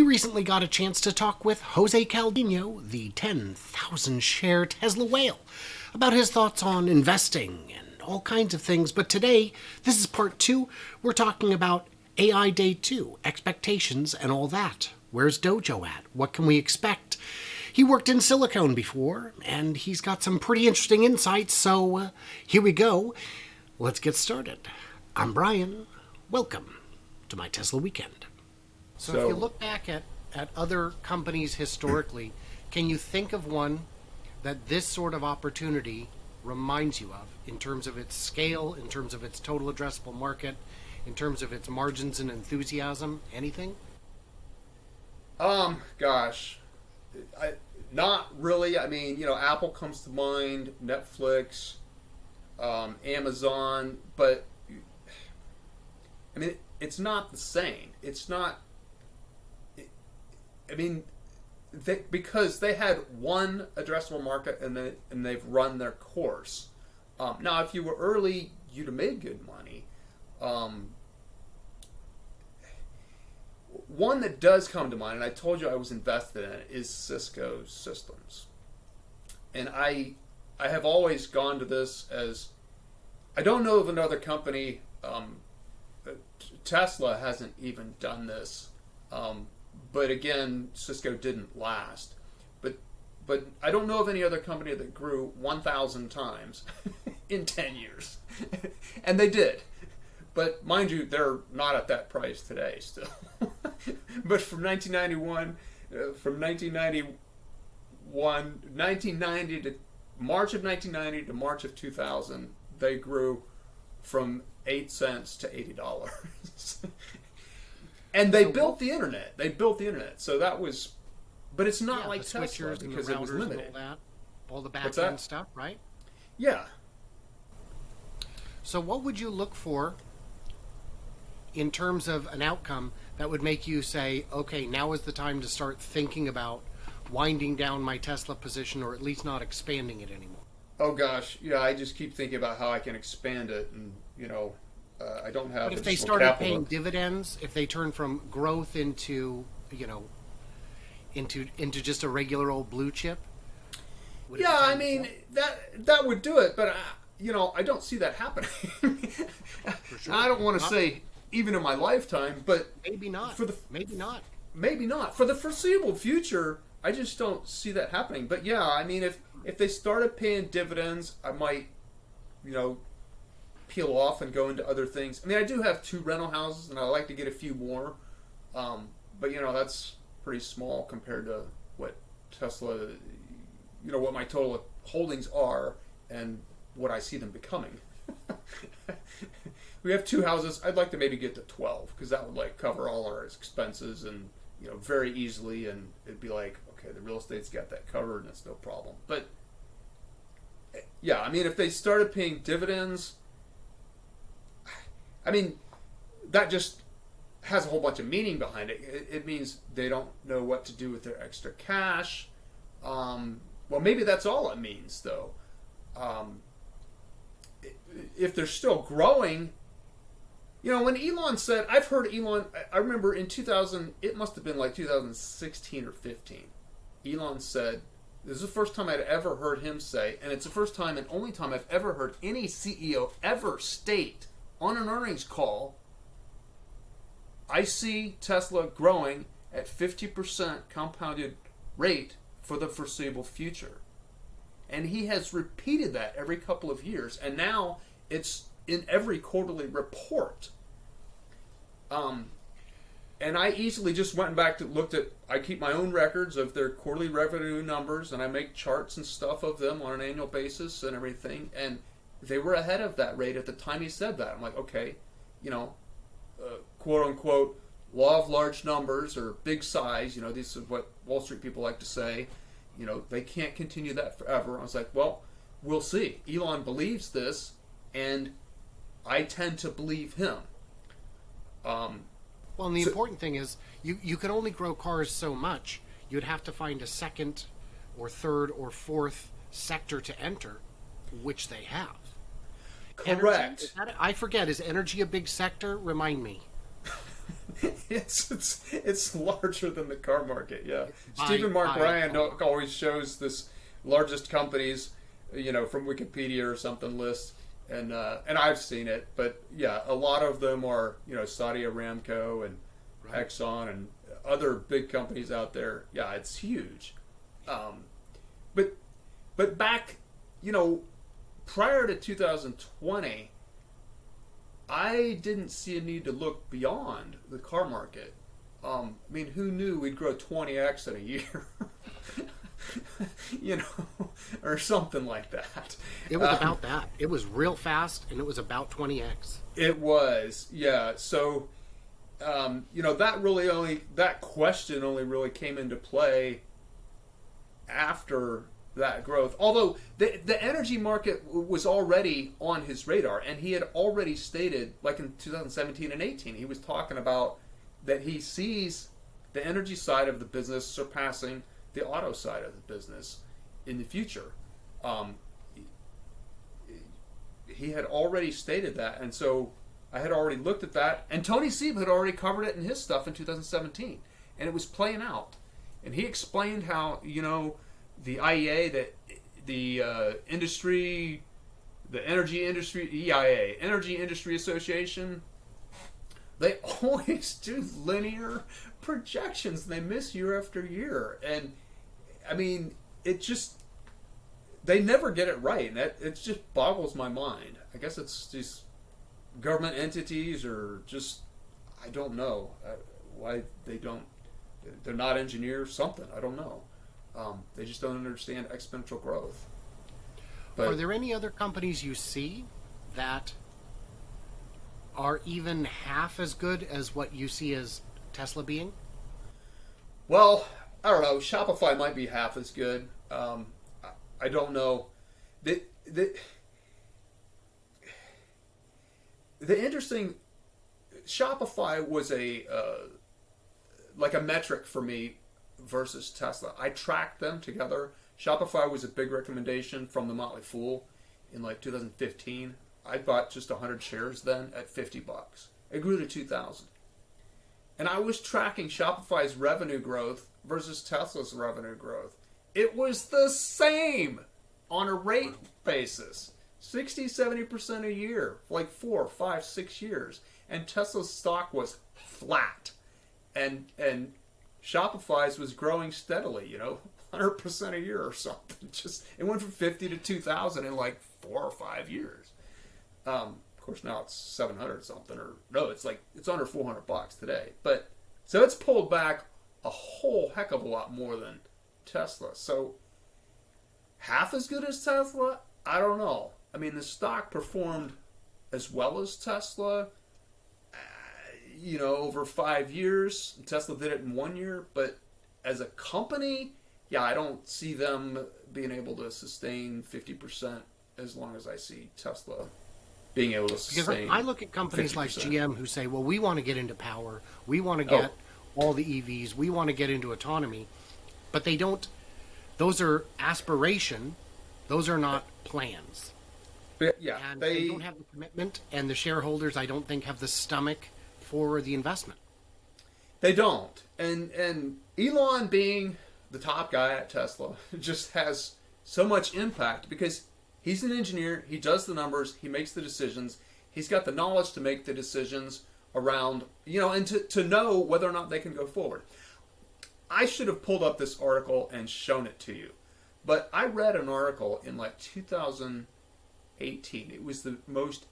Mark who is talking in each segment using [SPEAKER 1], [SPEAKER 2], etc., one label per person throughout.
[SPEAKER 1] recently got a chance to talk with José Calviño, the 10,000 share Tesla whale, about his thoughts on investing and all kinds of things. But today, this is part 2. We're talking about AI Day 2, expectations and all that. Where's DOJO at? What can we expect? He worked in Silicon before, and he's got some pretty interesting insights, so here we go. Let's get started. I'm Brian. Welcome to my Tesla Weekend. So if you look back at other companies historically, can you think of one that this sort of opportunity reminds you of in terms of its scale, in terms of its total addressable market, in terms of its margins and enthusiasm? Anything?
[SPEAKER 2] Gosh, not really. I mean, Apple comes to mind, Netflix, Amazon, but I mean, it's not the same. It's not. I mean, because they had one addressable market and they've run their course. Now, if you were early, you'd have made good money. One that does come to mind, and I told you I was invested in it, is Cisco Systems. And I have always gone to this as, I don't know of another company, Tesla hasn't even done this, but again, Cisco didn't last. But I don't know of any other company that grew 1,000 times in 10 years. And they did. But mind you, they're not at that price today still. But from 1990 to March of 1990 to March of 2000, they grew from 8 cents to $80. And they built the internet. So that was, but it's not like
[SPEAKER 1] the
[SPEAKER 2] Tesla
[SPEAKER 1] switchers
[SPEAKER 2] because
[SPEAKER 1] and
[SPEAKER 2] it was
[SPEAKER 1] the routers
[SPEAKER 2] limited.
[SPEAKER 1] and all that, all the back end stuff, right?
[SPEAKER 2] Yeah.
[SPEAKER 1] So what would you look for in terms of an outcome that would make you say, okay, now is the time to start thinking about winding down my Tesla position, or at least not expanding it anymore?
[SPEAKER 2] Oh gosh, yeah, I just keep thinking about how I can expand it, and I don't have.
[SPEAKER 1] But if they started paying dividends, if they turn from growth into into just a regular old blue chip.
[SPEAKER 2] Yeah, I mean that would do it, but I don't see that happening. Sure. I don't want to say even in my lifetime, but
[SPEAKER 1] maybe not. Maybe not
[SPEAKER 2] for the foreseeable future. I just don't see that happening. But yeah, I mean, if they started paying dividends, I might, peel off and go into other things. I mean, I do have 2 rental houses, and I like to get a few more. But that's pretty small compared to what Tesla, what my total holdings are and what I see them becoming. We have 2 houses. I'd like to maybe get to 12 because that would cover all our expenses and very easily, and it'd be like, okay, the real estate's got that covered and it's no problem. But yeah, I mean, if they started paying dividends, I mean, that just has a whole bunch of meaning behind it. It means they don't know what to do with their extra cash. Well, maybe that's all it means, though. If they're still growing, when Elon said, I've heard Elon, I remember in 2000, it must have been like 2016 or 15, Elon said, this is the first time I'd ever heard him say, and it's the first time and only time I've ever heard any CEO ever state on an earnings call, I see Tesla growing at 50% compounded rate for the foreseeable future. And he has repeated that every couple of years, and now it's in every quarterly report. And I easily just went back to looked at, I keep my own records of their quarterly revenue numbers, and I make charts and stuff of them on an annual basis and everything, and they were ahead of that rate at the time he said that. I'm like, okay, quote unquote, law of large numbers or big size, this is what Wall Street people like to say, they can't continue that forever. I was like, well, we'll see. Elon believes this, and I tend to believe him.
[SPEAKER 1] Well, and the important thing is you can only grow cars so much. You'd have to find a second or third or fourth sector to enter, which they have.
[SPEAKER 2] Correct.
[SPEAKER 1] I forget, is energy a big sector? Remind me.
[SPEAKER 2] It's larger than the car market. Yeah,
[SPEAKER 1] By-
[SPEAKER 2] Stephen Mark
[SPEAKER 1] by-
[SPEAKER 2] Ryan always shows this largest companies, from Wikipedia or something list, and I've seen it, but yeah, a lot of them are Saudi Aramco and
[SPEAKER 1] Right.
[SPEAKER 2] Exxon and other big companies out there. Yeah, it's huge. But back, prior to 2020, I didn't see a need to look beyond the car market. I mean, who knew we'd grow 20x in a year? Or something like that.
[SPEAKER 1] It was about that. It was real fast, and it was about 20x.
[SPEAKER 2] It was, yeah. So, that question only really came into play after that growth. Although the energy market was already on his radar, and he had already stated, like in 2017 and 18, he was talking about that he sees the energy side of the business surpassing the auto side of the business in the future. He had already stated that, and so I had already looked at that, and Tony Seba had already covered it in his stuff in 2017, and it was playing out. And he explained how, the IEA, that the industry, the energy industry, EIA, Energy Industry Association, they always do linear projections, and they miss year after year. And, I mean, they never get it right, and it just boggles my mind. I guess it's these government entities, or just, I don't know why they're not engineers, something, I don't know. They just don't understand exponential growth. But
[SPEAKER 1] Are there any other companies you see that are even half as good as what you see as Tesla being?
[SPEAKER 2] Well, I don't know. Shopify might be half as good. I don't know. The interesting, Shopify was like a metric for me versus Tesla. I tracked them together. Shopify was a big recommendation from the Motley Fool in like 2015. I bought just 100 shares then at $50. It grew to 2,000. And I was tracking Shopify's revenue growth versus Tesla's revenue growth. It was the same on a rate basis. 60-70% a year for like 4, 5, 6 years. And Tesla's stock was flat. And Shopify's was growing steadily, 100% a year or something. It went from 50 to 2,000 in like 4 or 5 years. Of course, now it's 700 something, or no, it's under $400 today. But so it's pulled back a whole heck of a lot more than Tesla. So half as good as Tesla? I don't know. I mean, the stock performed as well as Tesla, over 5 years. Tesla did it in 1 year, but as a company, yeah, I don't see them being able to sustain 50% as long as I see Tesla being able to sustain.
[SPEAKER 1] Because I look at companies
[SPEAKER 2] 50%.
[SPEAKER 1] like GM who say, well, we want to get into power, we want to get all the EVs, we want to get into autonomy, but they don't. Those are aspiration, those are not plans.
[SPEAKER 2] But yeah,
[SPEAKER 1] And they don't have the commitment, and the shareholders, I don't think, have the stomach for the investment.
[SPEAKER 2] They don't. And Elon, being the top guy at Tesla, just has so much impact because he's an engineer, he does the numbers, he makes the decisions, he's got the knowledge to make the decisions around, and to know whether or not they can go forward. I should have pulled up this article and shown it to you, but I read an article in like 2018. It was the most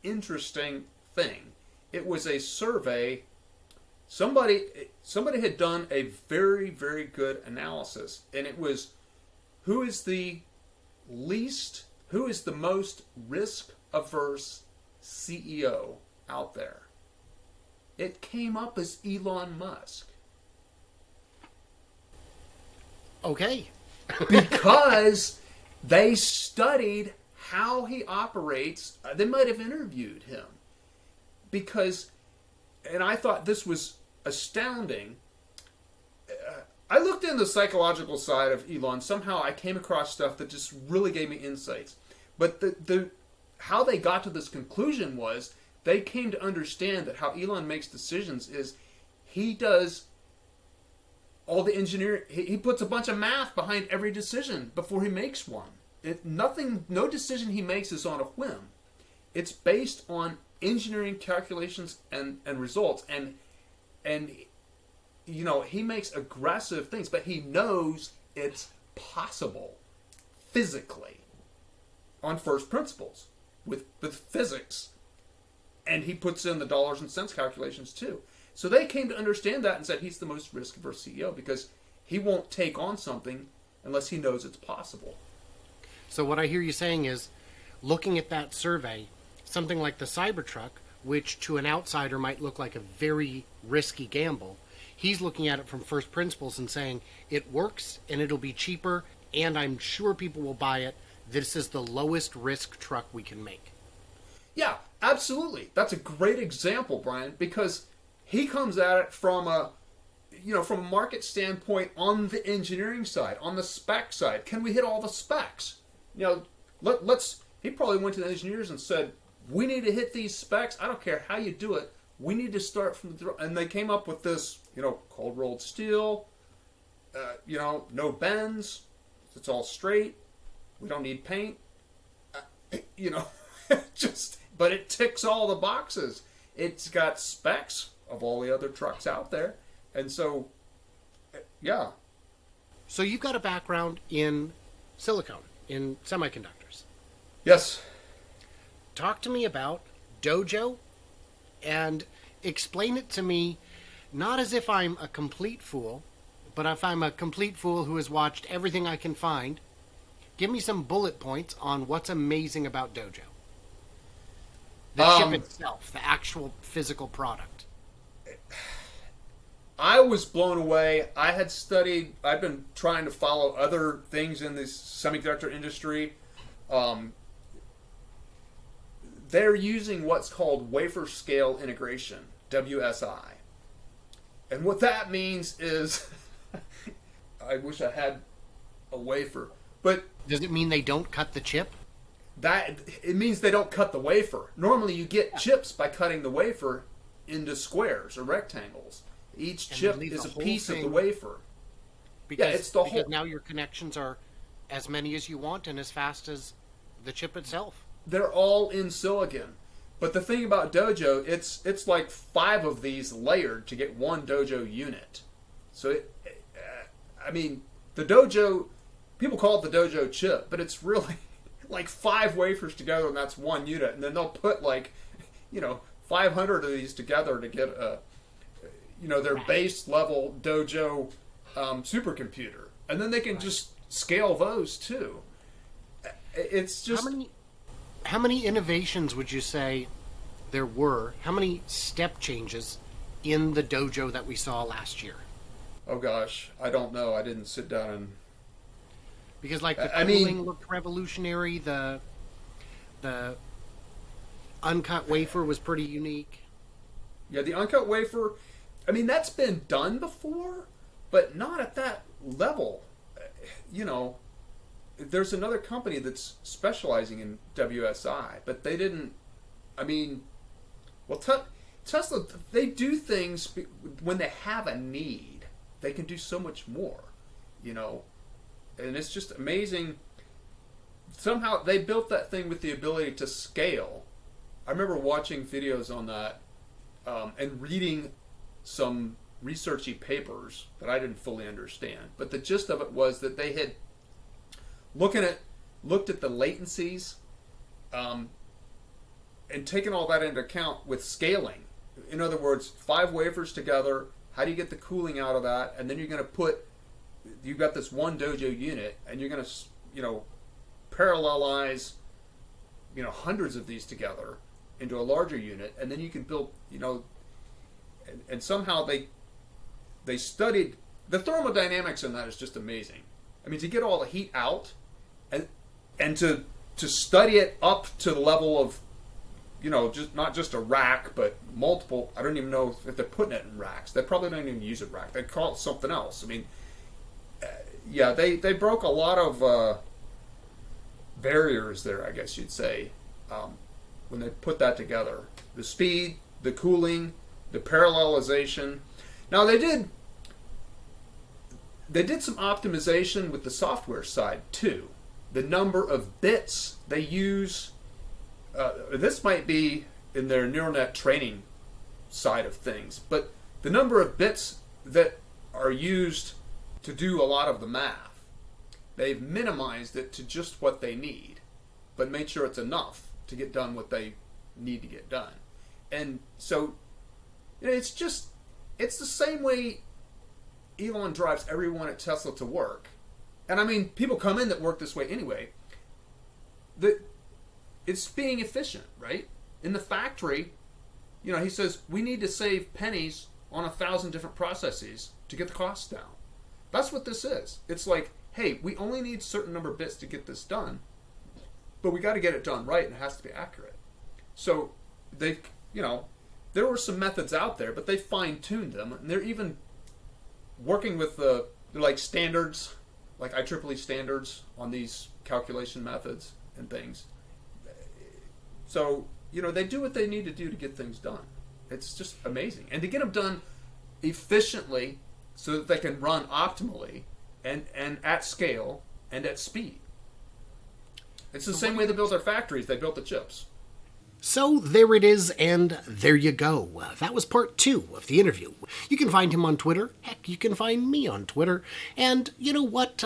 [SPEAKER 2] interesting thing. It was a survey. Somebody had done a very, very good analysis, and it was who is the most risk-averse CEO out there. It came up as Elon Musk.
[SPEAKER 1] Okay.
[SPEAKER 2] Because they studied how he operates. They might have interviewed him. And I thought this was astounding. I looked in the psychological side of Elon. Somehow I came across stuff that just really gave me insights. But how they got to this conclusion was they came to understand that how Elon makes decisions is he does all the engineering. He puts a bunch of math behind every decision before he makes one. No decision he makes is on a whim. It's based on engineering calculations and results. And he makes aggressive things, but he knows it's possible physically on first principles with physics. And he puts in the dollars and cents calculations too. So they came to understand that and said he's the most risk-averse CEO because he won't take on something unless he knows it's possible.
[SPEAKER 1] So what I hear you saying is, looking at that survey, something like the CyberTruck, which to an outsider might look like a very risky gamble, he's looking at it from first principles and saying, it works and it'll be cheaper and I'm sure people will buy it. This is the lowest risk truck we can make.
[SPEAKER 2] Yeah, absolutely. That's a great example, Brian, because he comes at it from a market standpoint on the engineering side, on the spec side. Can we hit all the specs? He probably went to the engineers and said, we need to hit these specs. I don't care how you do it. We need to start from and they came up with this, cold rolled steel, no bends. It's all straight. We don't need paint. But it ticks all the boxes. It's got specs of all the other trucks out there. And so, yeah.
[SPEAKER 1] So you've got a background in silicone, in semiconductors.
[SPEAKER 2] Yes.
[SPEAKER 1] Talk to me about DOJO and explain it to me not as if I'm a complete fool, but if I'm a complete fool who has watched everything I can find. Give me some bullet points on what's amazing about DOJO. The chip itself, the actual physical product.
[SPEAKER 2] I was blown away. I've been trying to follow other things in this semiconductor industry. They're using what's called wafer scale integration, WSI. And what that means is, I wish I had a wafer, but
[SPEAKER 1] does it mean they don't cut the chip?
[SPEAKER 2] It means they don't cut the wafer. Normally you get chips by cutting the wafer into squares or rectangles. Each chip is a piece of the wafer.
[SPEAKER 1] Because, it's the whole. Now your connections are as many as you want and as fast as the chip itself.
[SPEAKER 2] They're all in silicon. But the thing about DOJO, it's like 5 of these layered to get one DOJO unit. So, the DOJO, people call it the DOJO chip, but it's really like 5 wafers together and that's one unit. And then they'll put 500 of these together to get their base level DOJO supercomputer. And then they can just scale those too. It's just...
[SPEAKER 1] How many innovations would you say there were? How many step changes in the DOJO that we saw last year?
[SPEAKER 2] Oh gosh, I don't know. I didn't sit down and...
[SPEAKER 1] Because the cooling looked revolutionary. The uncut wafer was pretty unique.
[SPEAKER 2] Yeah, the uncut wafer, that's been done before, but not at that level. There's another company that's specializing in WSI, but they didn't, Tesla, they do things when they have a need. They can do so much more, and it's just amazing. Somehow they built that thing with the ability to scale. I remember watching videos on that and reading some researchy papers that I didn't fully understand. But the gist of it was that they had looked at the latencies and taken all that into account with scaling. In other words, 5 wafers together, how do you get the cooling out of that? And then you've got this one DOJO unit, and you're going to, parallelize, hundreds of these together into a larger unit, and then you can build, and somehow they studied the thermodynamics in that is just amazing. To get all the heat out and to study it up to the level of, just not just a rack, but multiple. I don't even know if they're putting it in racks. They probably don't even use a rack. They call it something else. They broke a lot of barriers there, I guess you'd say, when they put that together. The speed, the cooling, the parallelization. Now they did some optimization with the software side too. The number of bits they use. This might be in their neural net training side of things, but the number of bits that are used to do a lot of the math, they've minimized it to just what they need, but made sure it's enough to get done what they need to get done. And so, it's the same way Elon drives everyone at Tesla to work. And I mean, people come in that work this way anyway. It's being efficient, right? In the factory, he says, we need to save pennies on 1,000 different processes to get the costs down. That's what this is. It's like, hey, we only need a certain number of bits to get this done, but we got to get it done right, and it has to be accurate. So there were some methods out there, but they fine-tuned them, and they're even working with they're like standards, like IEEE standards on these calculation methods and things. So, they do what they need to do to get things done. It's just amazing. And to get them done efficiently so that they can run optimally and at scale and at speed. It's the same way they built their factories. They built the chips.
[SPEAKER 1] So there it is, and there you go. That was part 2 of the interview. You can find him on Twitter. Heck, you can find me on Twitter. And you know what?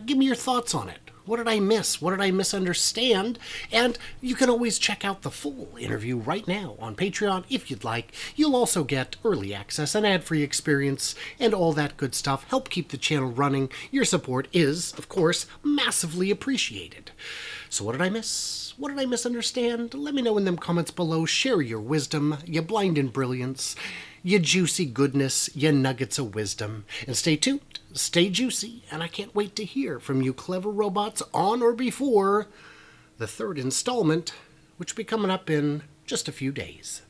[SPEAKER 1] Give me your thoughts on it. What did I miss? What did I misunderstand? And you can always check out the full interview right now on Patreon if you'd like. You'll also get early access, an ad-free experience, and all that good stuff. Help keep the channel running. Your support is, of course, massively appreciated. So what did I miss? What did I misunderstand? Let me know in them comments below. Share your wisdom, your blinding brilliance, your juicy goodness, your nuggets of wisdom. And stay tuned, stay juicy, and I can't wait to hear from you clever robots on or before the 3rd installment, which will be coming up in just a few days.